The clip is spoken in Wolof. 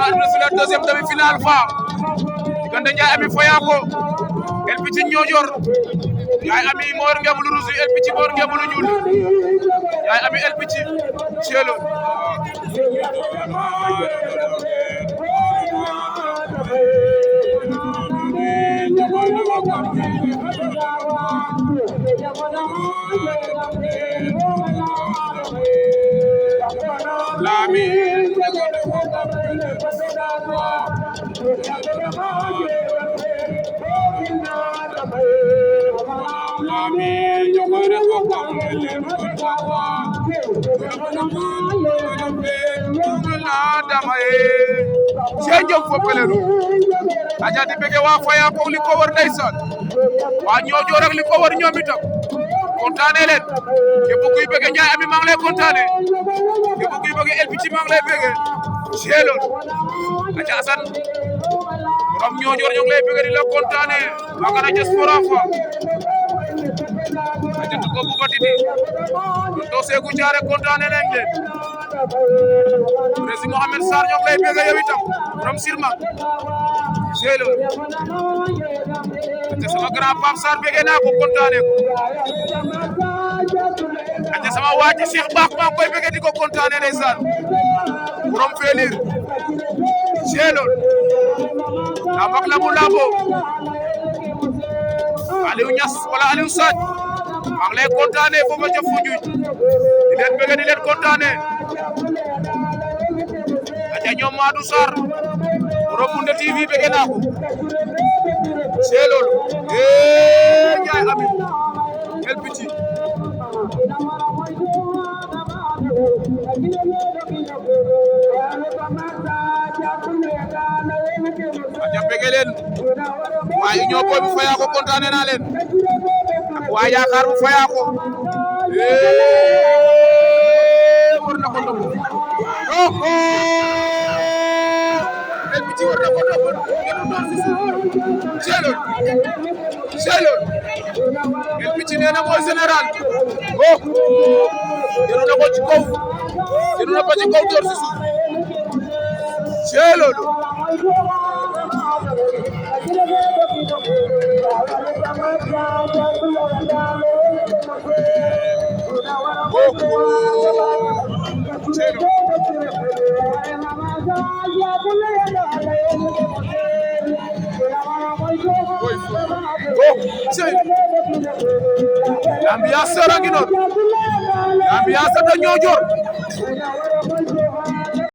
arbitre sur la deuxième demi-finale fa diggante Ndiaye Ami Fayako El Pichi Niodior Ndiaye Ami Mor Ngemulu Rouge El Pichi Mor Ngemulu ñuul Ndiaye Ami El Pichi Thielo Lami Sejom fo pelero aja di bege wa Fayako li ko war ndeysaan wa Niodior ak li ko war ñoom itam kontaane leen képp kuy bege Ndiaye Ami maa ngi lay kontaane képp kuy bege El Pichi maa ngi lay bege Thielo aja Assane borom Niodior ñu ngi lay bege di la kontaane maa nga na diaspora fa aja to ko bu batidi to Seegu Jaare kontaane leen de Président Mohamed Sarr ñoo ngi lay bege yow itam borom Sirma Thielo te sama grand Pape Sarr bege naa ko kontaane ko ate sama waaji Cheikh Bakh maa ngi koy bege di ko kontaane ndeysaan borom Felir Thielo la mak la bu labo Aliou Niass wala Aliou Sadj maa ngi lay kontaane foofa ca Foundiougne di leen bege di leen kontaane ate ñoom Madou Sarr borom Moundé TV bege naa ko Thielo Ndiaye Ami El Pichi aja bege leen waaye ñoo boy bu Fayako kontaane naa leen ak waa Yaakaar bu Fayako war na ko ndogu El Pichi war na ko ndogu ngeen doon ci suuf Thielo El Pichi nee na mooy général jëru na ko ci kaw door ci suuf Thielo l'ambiance rangi noonu l'ambiance de Niodior